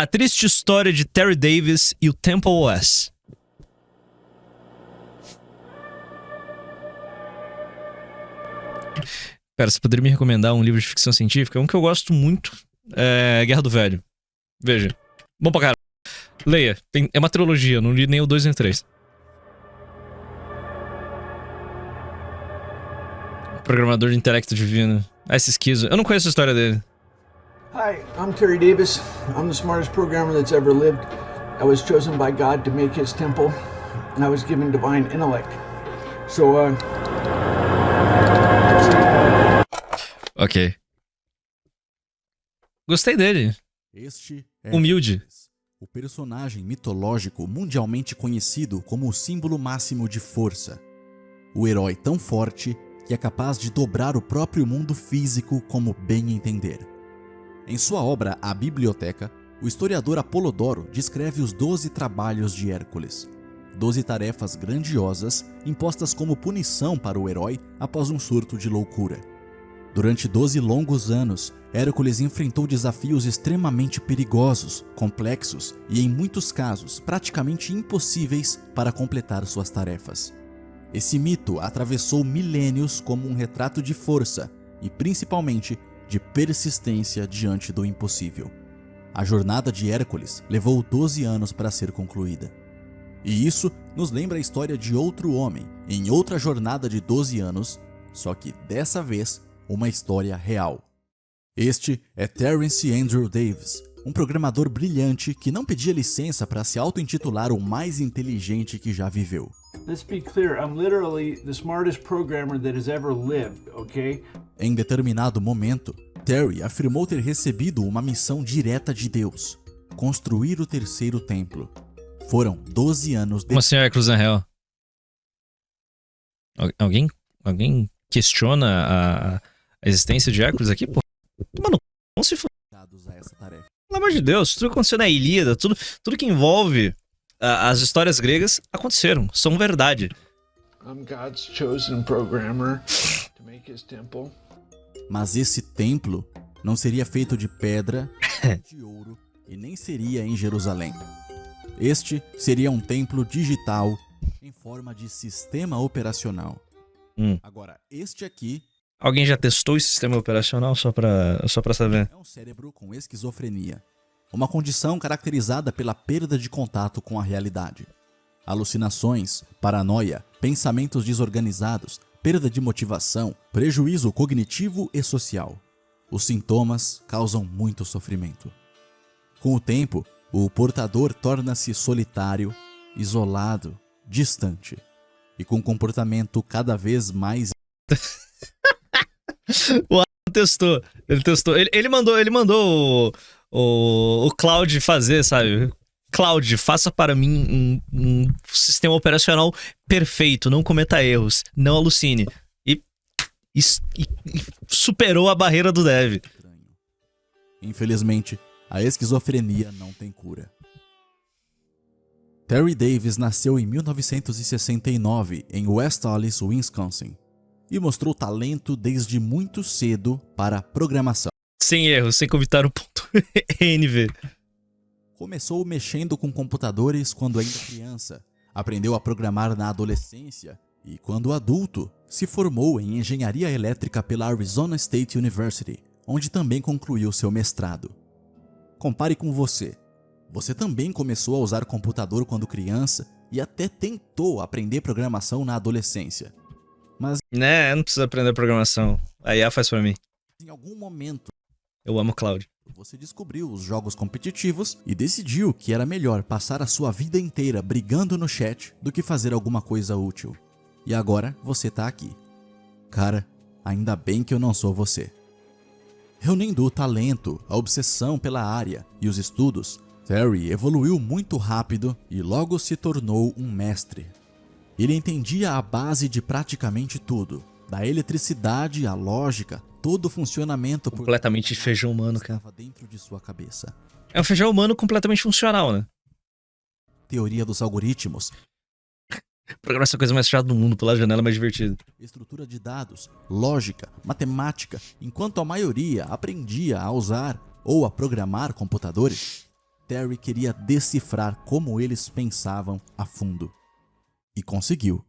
A triste história de Terry Davis e o Temple OS. Pera, você poderia me recomendar um livro de ficção científica? Um que eu gosto muito é Guerra do Velho. Veja. Bom pra caralho. Leia. É uma trilogia, não li nem o 2 nem o 3. Programador de intelecto divino. Ah, esse esquizo. Eu não conheço a história dele. Hi, I'm Terry Davis. I'm the smartest programmer that's ever lived. I was chosen by God to make his temple, and I was given divine intellect. So, Ok. Gostei dele. Este é Humilde. Hércules, o personagem mitológico mundialmente conhecido como o símbolo máximo de força. O herói tão forte que é capaz de dobrar o próprio mundo físico como bem entender. Em sua obra A Biblioteca, o historiador Apolodoro descreve os 12 trabalhos de Hércules. 12 tarefas grandiosas impostas como punição para o herói após um surto de loucura. Durante 12 longos anos, Hércules enfrentou desafios extremamente perigosos, complexos e, em muitos casos, praticamente impossíveis para completar suas tarefas. Esse mito atravessou milênios como um retrato de força e, principalmente, de persistência diante do impossível. A jornada de Hércules levou 12 anos para ser concluída. E isso nos lembra a história de outro homem em outra jornada de 12 anos, só que dessa vez uma história real. Este é Terence Andrew Davis, um programador brilhante que não pedia licença para se auto-intitular o mais inteligente que já viveu. let's be clear, I'm literally the smartest programmer that has ever lived, okay? Em determinado momento, Terry afirmou ter recebido uma missão direta de Deus: construir o terceiro templo. Foram 12 anos Como depois. assim Hércules na real? Alguém questiona a existência de Hércules aqui? Pô, mano, não se for. A essa tarefa. Pelo amor de Deus, tudo que aconteceu na Ilíada, tudo que envolve as histórias gregas aconteceram, são verdade. I'm God's chosen programmer to make his temple. Mas esse templo não seria feito de pedra, de ouro e nem seria em Jerusalém. Este seria um templo digital em forma de sistema operacional. Agora, este aqui Alguém já testou esse sistema operacional só pra saber? é um cérebro com esquizofrenia, uma condição caracterizada pela perda de contato com a realidade. Alucinações, paranoia, pensamentos desorganizados, perda de motivação, prejuízo cognitivo e social. Os sintomas causam muito sofrimento. Com o tempo, o portador torna-se solitário, isolado, distante e com comportamento cada vez mais. O Alan testou. Ele testou. Ele mandou o Cloud fazer, sabe? Cloud, faça para mim um sistema operacional perfeito, não cometa erros, não alucine. E superou a barreira do dev. Infelizmente, a esquizofrenia não tem cura. Terry Davis nasceu em 1969 em West Allis, Wisconsin, e mostrou talento desde muito cedo para programação. Sem erros, sem comitar o ponto NV. Começou mexendo com computadores quando ainda criança, aprendeu a programar na adolescência e, quando adulto, se formou em engenharia elétrica pela Arizona State University, onde também concluiu seu mestrado. Compare com você. Você também começou a usar computador quando criança e até tentou aprender programação na adolescência. Mas Né, não precisa aprender programação. A IA faz pra mim. em algum momento Eu amo Cloud. você descobriu os jogos competitivos e decidiu que era melhor passar a sua vida inteira brigando no chat do que fazer alguma coisa útil. E agora você tá aqui. Cara, ainda bem que eu não sou você. Reunindo o talento, a obsessão pela área e os estudos, Terry evoluiu muito rápido e logo se tornou um mestre. Ele entendia a base de praticamente tudo, da eletricidade à lógica, todo o funcionamento Completamente feijão humano, cara. estava dentro de sua cabeça. É um feijão humano completamente funcional, né? Teoria dos algoritmos, Programação é a coisa mais chata do mundo, pela janela mais divertida. estrutura de dados, lógica, matemática, enquanto a maioria aprendia a usar ou a programar computadores, Terry queria decifrar como eles pensavam a fundo. E conseguiu.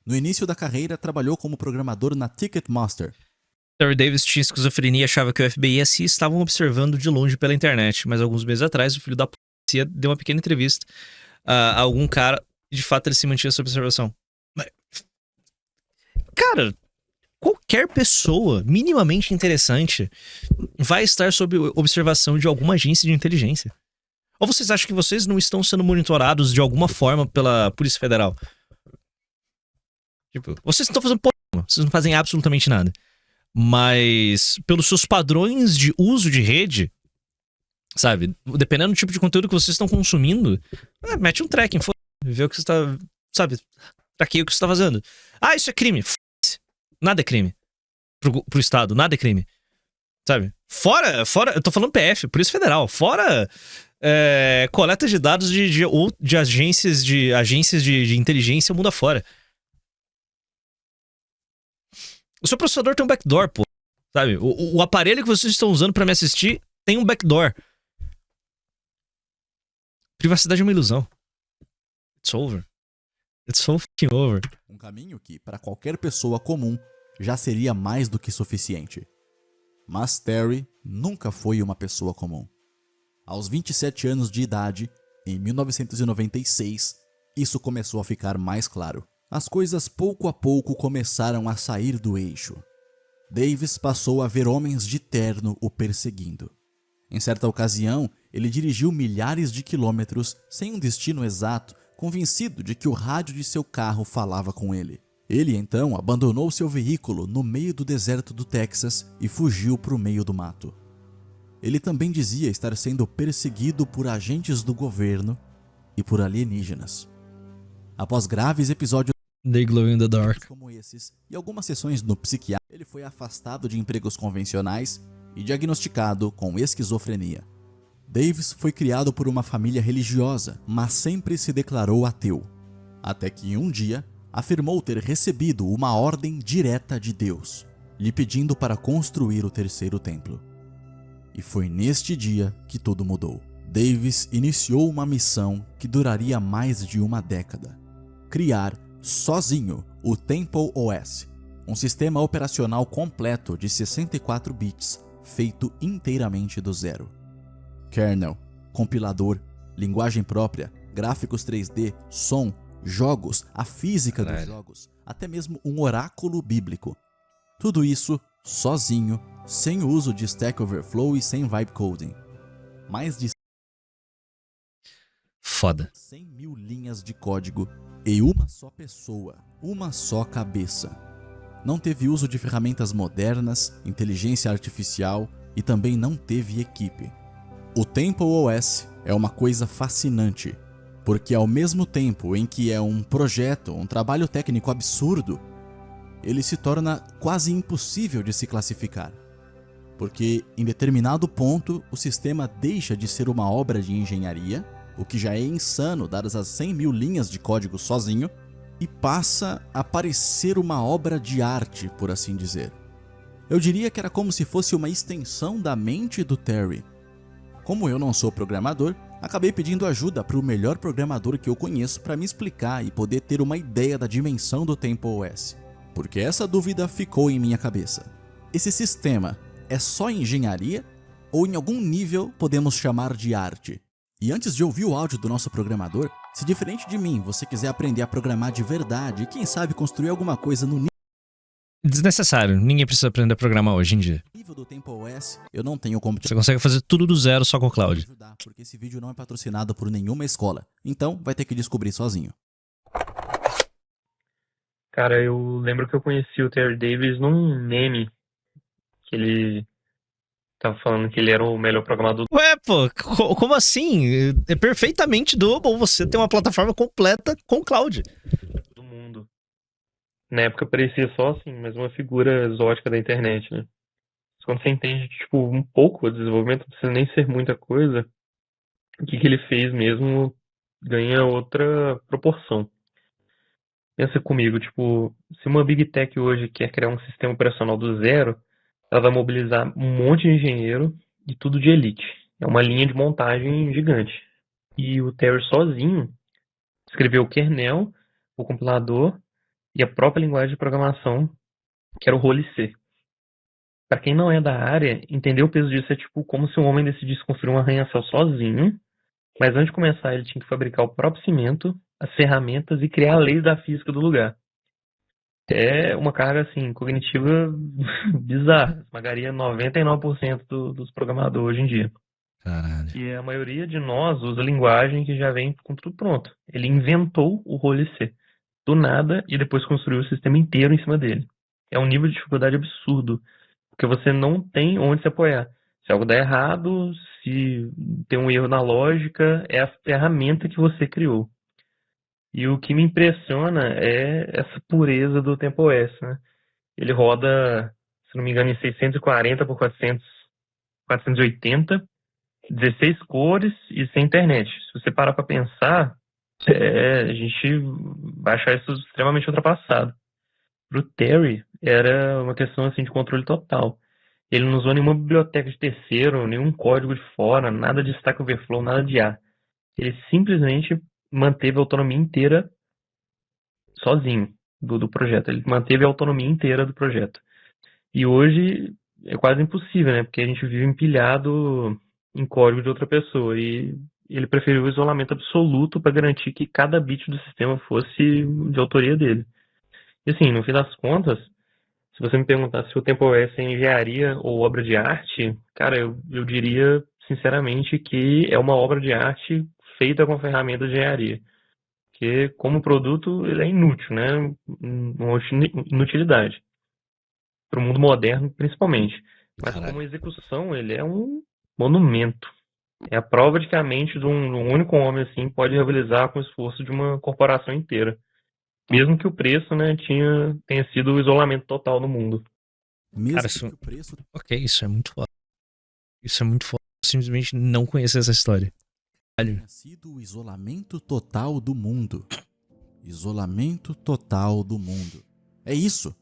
No início da carreira, trabalhou como programador na Ticketmaster. Terry Davis tinha esquizofrenia e achava que o FBI e a CIA estavam observando de longe pela internet, mas alguns meses atrás o filho da polícia deu uma pequena entrevista a algum cara e de fato ele se mantinha sob observação. Mas, cara, qualquer pessoa minimamente interessante vai estar sob observação de alguma agência de inteligência. Ou vocês acham que vocês não estão sendo monitorados de alguma forma pela Polícia Federal? Tipo, vocês não estão fazendo porra, vocês não fazem absolutamente nada. Mas, pelos seus padrões de uso de rede, sabe? Dependendo do tipo de conteúdo que vocês estão consumindo, mete um tracking, vê o que você tá, sabe? Traqueia o que você tá fazendo. Ah, isso é crime. Nada é crime. Pro Estado, nada é crime. Sabe? Fora, eu tô falando PF, Polícia Federal. Fora coleta de dados de agências de inteligência mundo afora. O seu processador tem um backdoor, pô. Sabe? O aparelho que vocês estão usando pra me assistir tem um backdoor. Privacidade é uma ilusão. It's over. It's so fucking over. Um caminho que, para qualquer pessoa comum, já seria mais do que suficiente. Mas Terry nunca foi uma pessoa comum. Aos 27 anos de idade, em 1996, isso começou a ficar mais claro. As coisas pouco a pouco começaram a sair do eixo. Davis passou a ver homens de terno o perseguindo. Em certa ocasião, ele dirigiu milhares de quilômetros sem um destino exato, convencido de que o rádio de seu carro falava com ele. Ele então abandonou seu veículo no meio do deserto do Texas e fugiu para o meio do mato. Ele também dizia estar sendo perseguido por agentes do governo e por alienígenas. Após graves episódios They glow in the dark. como esses e algumas sessões no psiquiatra, ele foi afastado de empregos convencionais e diagnosticado com esquizofrenia. Davis foi criado por uma família religiosa, mas sempre se declarou ateu. Até que um dia, afirmou ter recebido uma ordem direta de Deus, lhe pedindo para construir o terceiro templo. E foi neste dia que tudo mudou. Davis iniciou uma missão que duraria mais de uma década. Criar, sozinho, o Temple OS, um sistema operacional completo de 64 bits, feito inteiramente do zero. Kernel, compilador, linguagem própria, gráficos 3D, som, jogos, a física dos jogos, até mesmo um oráculo bíblico. Tudo isso sozinho, sem o uso de Stack Overflow e sem vibe coding. Mais de Foda. 100 mil linhas de código e uma só pessoa, uma só cabeça. Não teve uso de ferramentas modernas, inteligência artificial e também não teve equipe. O Temple OS é uma coisa fascinante, porque ao mesmo tempo em que é um projeto, um trabalho técnico absurdo, ele se torna quase impossível de se classificar. Porque em determinado ponto o sistema deixa de ser uma obra de engenharia, o que já é insano dadas as 100 mil linhas de código sozinho, e passa a parecer uma obra de arte, por assim dizer. Eu diria que era como se fosse uma extensão da mente do Terry. Como eu não sou programador, acabei pedindo ajuda para o melhor programador que eu conheço para me explicar e poder ter uma ideia da dimensão do Temple OS, porque essa dúvida ficou em minha cabeça. Esse sistema é só engenharia ou em algum nível podemos chamar de arte? E antes de ouvir o áudio do nosso programador, se diferente de mim você quiser aprender a programar de verdade e quem sabe construir alguma coisa no Desnecessário. Ninguém precisa aprender a programar hoje em dia. nível do Temple OS, eu não tenho como te Você consegue fazer tudo do zero só com o cloud. ajudar, porque esse vídeo não é patrocinado por nenhuma escola. Então vai ter que descobrir sozinho. Cara, eu lembro que eu conheci o Terry Davis num meme que ele tava falando que ele era o melhor programador Ué, pô, como assim? É perfeitamente doable você ter uma plataforma completa com cloud. do mundo. Na época parecia só assim, mas uma figura exótica da internet, né? Mas quando você entende, tipo, um pouco o desenvolvimento, não precisa nem ser muita coisa, o que ele fez mesmo ganha outra proporção. Pensa comigo, tipo, se uma Big Tech hoje quer criar um sistema operacional do zero, ela vai mobilizar um monte de engenheiro e tudo de elite. É uma linha de montagem gigante. E o Terry sozinho escreveu o kernel, o compilador e a própria linguagem de programação, que era o Holy C. Para quem não é da área, entender o peso disso é tipo como se um homem decidisse construir um arranha-céu sozinho, mas antes de começar ele tinha que fabricar o próprio cimento, as ferramentas e criar a lei da física do lugar. É uma carga assim, cognitiva bizarra. Esmagaria 99% dos programadores hoje em dia. Caralho. E a maioria de nós usa linguagem que já vem com tudo pronto. Ele inventou o Holy C do nada e depois construiu o sistema inteiro em cima dele. É um nível de dificuldade absurdo, porque você não tem onde se apoiar. Se algo der errado, se tem um erro na lógica, é a ferramenta que você criou. E o que me impressiona é essa pureza do TempoOS, né? Ele roda, se não me engano, em 640 por 480, 16 cores e sem internet. Se você parar para pensar, a gente vai achar isso extremamente ultrapassado. Para o Terry, era uma questão assim, de controle total. Ele não usou nenhuma biblioteca de terceiro, nenhum código de fora, nada de Stack Overflow, nada de A. Ele simplesmente manteve a autonomia inteira sozinho do projeto. Ele manteve a autonomia inteira do projeto. E hoje é quase impossível, né? Porque a gente vive empilhado em código de outra pessoa. E ele preferiu o isolamento absoluto para garantir que cada bit do sistema fosse de autoria dele. E assim, no fim das contas, se você me perguntar se o TempoOS é engenharia ou obra de arte, cara, eu diria sinceramente que é uma obra de arte feita com ferramenta de engenharia. Porque como produto ele é inútil, né? Uma inutilidade. Para o mundo moderno, principalmente. Mas Caralho. como execução, ele é um monumento. É a prova de que a mente de um único homem assim pode rivalizar com o esforço de uma corporação inteira. Mesmo que o preço, né, tenha sido o isolamento total no mundo. Mesmo Cara, que o preço Ok, isso é muito foda. Isso é muito foda. Eu simplesmente não conheço essa história. Caralho. tenha sido o isolamento total do mundo. Isolamento total do mundo. É isso.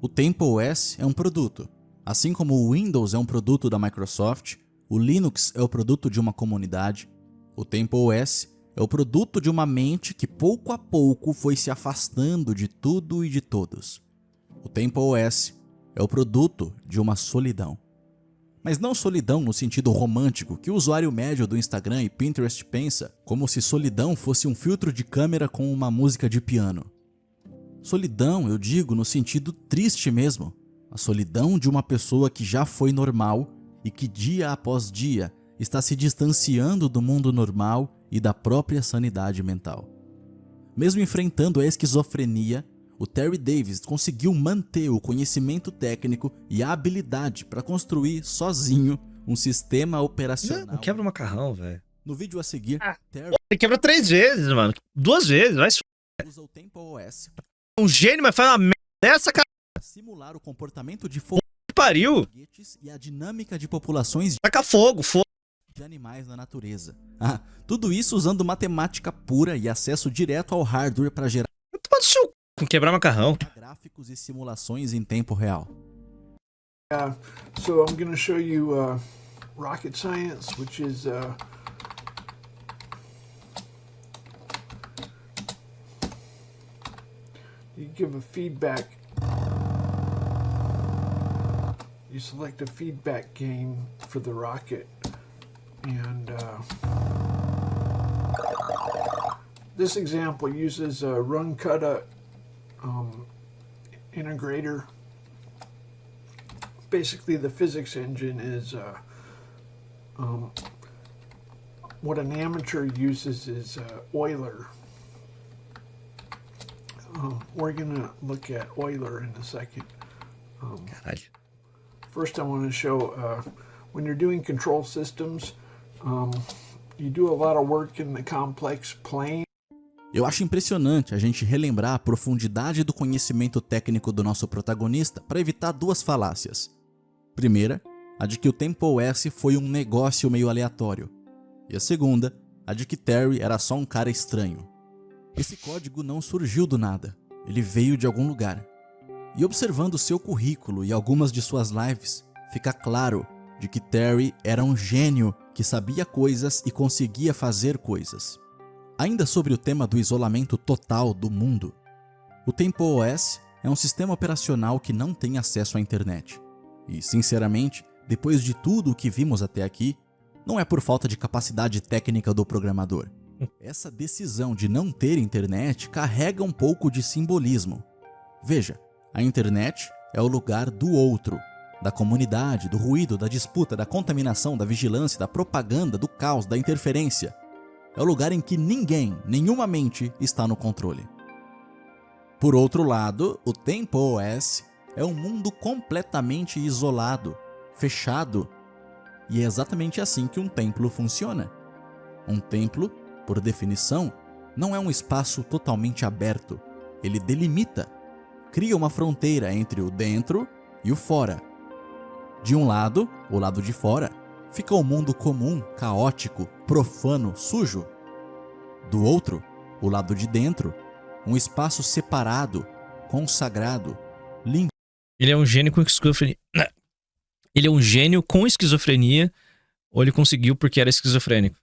O TempoOS é um produto. Assim como o Windows é um produto da Microsoft, o Linux é o produto de uma comunidade, o TempoOS é o produto de uma mente que pouco a pouco foi se afastando de tudo e de todos. O TempoOS é o produto de uma solidão. Mas não solidão no sentido romântico que o usuário médio do Instagram e Pinterest pensa, como se solidão fosse um filtro de câmera com uma música de piano. Solidão, eu digo, no sentido triste mesmo. A solidão de uma pessoa que já foi normal e que dia após dia está se distanciando do mundo normal e da própria sanidade mental. Mesmo enfrentando a esquizofrenia, o Terry Davis conseguiu manter o conhecimento técnico e a habilidade para construir sozinho um sistema operacional. Não quebra o macarrão, velho. No vídeo a seguir, Terry Ele quebra 3 vezes, mano. 2 vezes, vai se usa o TempoOS um gênio, mas faz uma merda dessa, cara. para simular o comportamento de Que pariu. foguetes e a dinâmica de populações Taca fogo, fogo. de animais na natureza. Tudo isso usando matemática pura e acesso direto ao hardware para gerar Toma do seu c... com quebrar macarrão. gráficos e simulações em tempo real. So I'm going to show you rocket science, which is you give a feedback. You select a feedback gain for the rocket, and this example uses a Runcutta integrator. Basically, the physics engine is what an amateur uses is Euler. We're going to look at Euler in a second. Caralho. First, I want to show when you're doing control systems, you do a lot of work in the complex plane. Eu acho impressionante a gente relembrar a profundidade do conhecimento técnico do nosso protagonista para evitar duas falácias. Primeira, a de que o TempoOS foi um negócio meio aleatório. E a segunda, a de que Terry era só um cara estranho. Esse código não surgiu do nada, ele veio de algum lugar. E observando seu currículo e algumas de suas lives, fica claro de que Terry era um gênio que sabia coisas e conseguia fazer coisas. Ainda sobre o tema do isolamento total do mundo, o TempleOS é um sistema operacional que não tem acesso à internet. E, sinceramente, depois de tudo o que vimos até aqui, não é por falta de capacidade técnica do programador. Essa decisão de não ter internet carrega um pouco de simbolismo. Veja, a internet é o lugar do outro, da comunidade, do ruído, da disputa, da contaminação, da vigilância, da propaganda, do caos, da interferência. É o lugar em que ninguém, nenhuma mente está no controle. Por outro lado, o TempleOS é um mundo completamente isolado, fechado, e é exatamente assim que um templo funciona. Um templo, por definição, não é um espaço totalmente aberto. Ele delimita, cria uma fronteira entre o dentro e o fora. De um lado, o lado de fora, fica o mundo comum, caótico, profano, sujo. Do outro, o lado de dentro, um espaço separado, consagrado, limpo. Ele é um gênio com esquizofrenia. Ele é um gênio com esquizofrenia, ou ele conseguiu porque era esquizofrênico?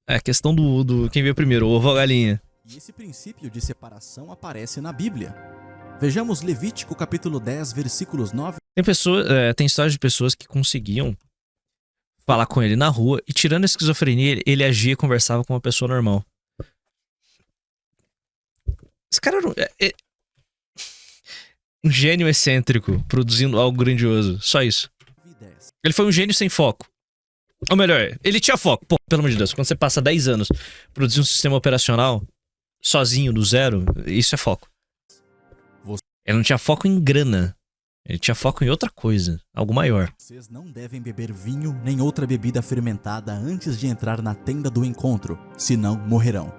É a questão do quem veio primeiro, o ovo ou a galinha. E esse princípio de separação aparece na Bíblia. Vejamos Levítico capítulo 10, versículos 9. Tem histórias de pessoas que conseguiam falar com ele na rua e, tirando a esquizofrenia, ele agia e conversava com uma pessoa normal. Esse cara era um gênio excêntrico, produzindo algo grandioso. Só isso. Ele foi um gênio sem foco. Ou melhor, ele tinha foco. Pô, pelo amor de Deus, quando você passa 10 anos produzindo um sistema operacional sozinho, do zero, isso é foco. Ele não tinha foco em grana. Ele tinha foco em outra coisa, algo maior. Vocês não devem beber vinho nem outra bebida fermentada antes de entrar na tenda do encontro, senão morrerão.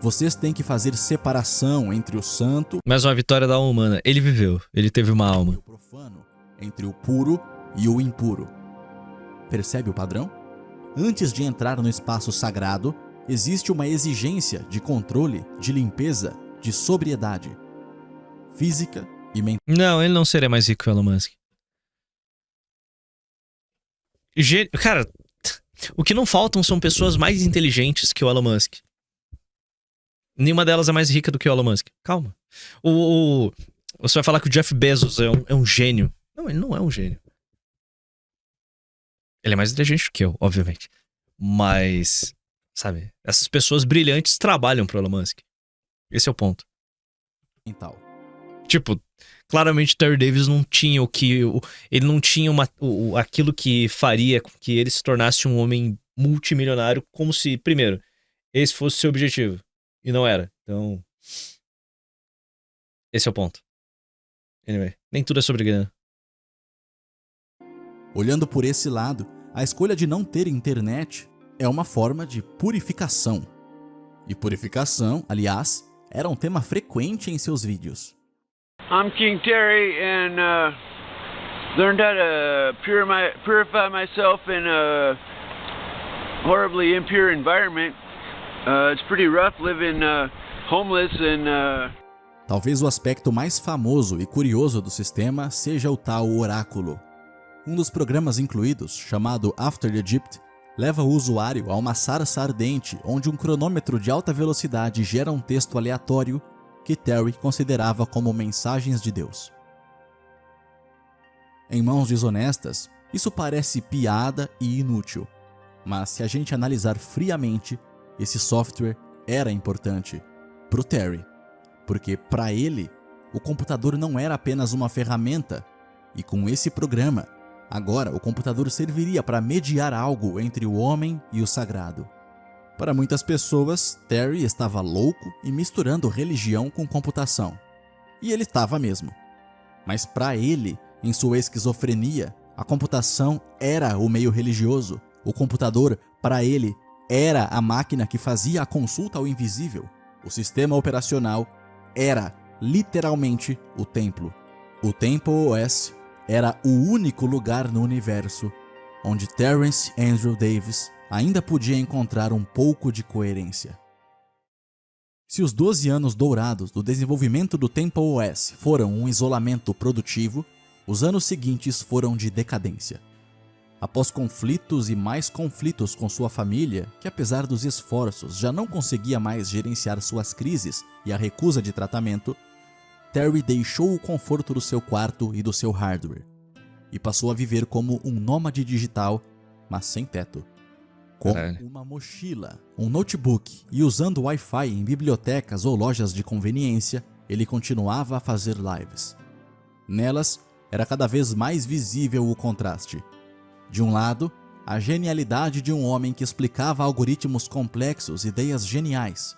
Vocês têm que fazer separação entre o santo... Mais uma vitória da alma humana. Ele viveu, ele teve uma alma. ...e o profano, entre o puro e o impuro. Percebe o padrão? Antes de entrar no espaço sagrado, existe uma exigência de controle, de limpeza, de sobriedade física e mental. Não, ele não seria mais rico que o Elon Musk. Cara, o que não faltam são pessoas mais inteligentes que o Elon Musk. Nenhuma delas é mais rica do que o Elon Musk. Calma. Você vai falar que o Jeff Bezos é um gênio. Não, ele não é um gênio. Ele é mais inteligente que eu, obviamente. Mas, sabe, essas pessoas brilhantes trabalham pro Elon Musk. Esse é o ponto. Tipo, claramente Terry Davis não tinha ele não tinha aquilo que faria com que ele se tornasse um homem multimilionário, como se, primeiro, esse fosse seu objetivo. E não era. Então, esse é o ponto. Anyway, nem tudo é sobre grana. Olhando por esse lado, a escolha de não ter internet é uma forma de purificação. E purificação, aliás, era um tema frequente em seus vídeos. I'm King Terry and learned how to purify myself in a horribly impure environment. It's pretty rough living homeless and... Talvez o aspecto mais famoso e curioso do sistema seja o tal oráculo. Um dos programas incluídos, chamado After Egypt, leva o usuário a uma sarça ardente onde um cronômetro de alta velocidade gera um texto aleatório que Terry considerava como mensagens de Deus. Em mãos desonestas, isso parece piada e inútil, mas se a gente analisar friamente, esse software era importante pro Terry, porque para ele, o computador não era apenas uma ferramenta, e com esse programa, agora o computador serviria para mediar algo entre o homem e o sagrado. Para muitas pessoas, Terry estava louco e misturando religião com computação. E ele estava mesmo. Mas para ele, em sua esquizofrenia, a computação era o meio religioso. O computador, para ele, era a máquina que fazia a consulta ao invisível. O sistema operacional era, literalmente, o templo. O TempleOS era o único lugar no universo onde Terence Andrew Davis ainda podia encontrar um pouco de coerência. Se os 12 anos dourados do desenvolvimento do TempleOS foram um isolamento produtivo, Os anos seguintes foram de decadência. Após conflitos e mais conflitos com sua família, que apesar dos esforços já não conseguia mais gerenciar suas crises e a recusa de tratamento, Terry deixou o conforto do seu quarto e do seu hardware e passou a viver como um nômade digital, mas sem teto. Com uma mochila, um notebook e usando Wi-Fi em bibliotecas ou lojas de conveniência, ele continuava a fazer lives. Nelas, era cada vez mais visível o contraste. De um lado, a genialidade de um homem que explicava algoritmos complexos, ideias geniais.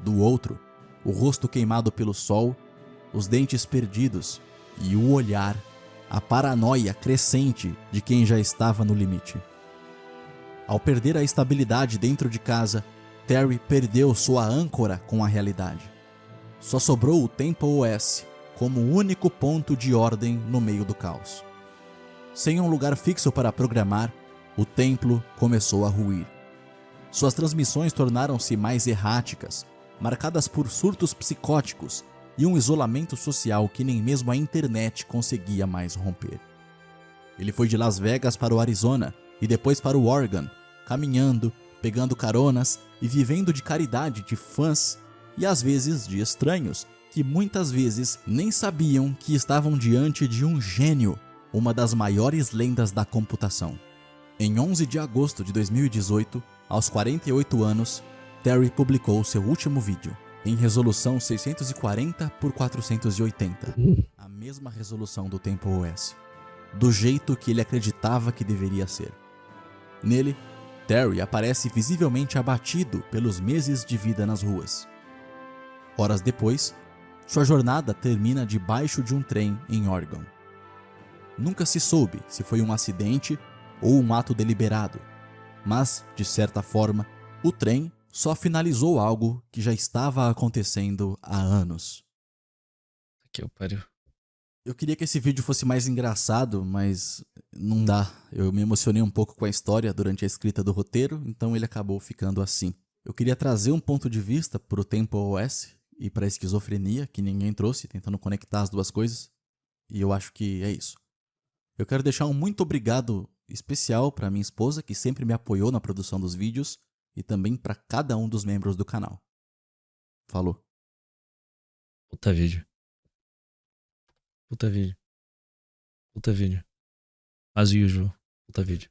Do outro, o rosto queimado pelo sol, os dentes perdidos e o olhar, a paranoia crescente de quem já estava no limite. Ao perder a estabilidade dentro de casa, Terry perdeu sua âncora com a realidade. Só sobrou o TempleOS como o único ponto de ordem no meio do caos. Sem um lugar fixo para programar, o templo começou a ruir. Suas transmissões tornaram-se mais erráticas, marcadas por surtos psicóticos e um isolamento social que nem mesmo a internet conseguia mais romper. Ele foi de Las Vegas para o Arizona e depois para o Oregon, caminhando, pegando caronas e vivendo de caridade de fãs e às vezes de estranhos que muitas vezes nem sabiam que estavam diante de um gênio, uma das maiores lendas da computação. Em 11 de agosto de 2018, aos 48 anos, Terry publicou seu último vídeo, em resolução 640 por 480, a mesma resolução do TempleOS, do jeito que ele acreditava que deveria ser. Nele, Terry aparece visivelmente abatido pelos meses de vida nas ruas. Horas depois, sua jornada termina debaixo de um trem em Oregon. Nunca se soube se foi um acidente ou um ato deliberado, mas, de certa forma, o trem só finalizou algo que já estava acontecendo há anos. Aqui eu pariu. Eu queria que esse vídeo fosse mais engraçado, mas não dá. Eu me emocionei um pouco com a história durante a escrita do roteiro, então ele acabou ficando assim. Eu queria trazer um ponto de vista pro TempleOS e pra esquizofrenia, que ninguém trouxe, tentando conectar as duas coisas, e eu acho que é isso. Eu quero deixar um muito obrigado especial para minha esposa, que sempre me apoiou na produção dos vídeos, e também para cada um dos membros do canal. Falou. Puta vídeo. Puta vídeo. Puta vídeo. As usual. Puta vídeo.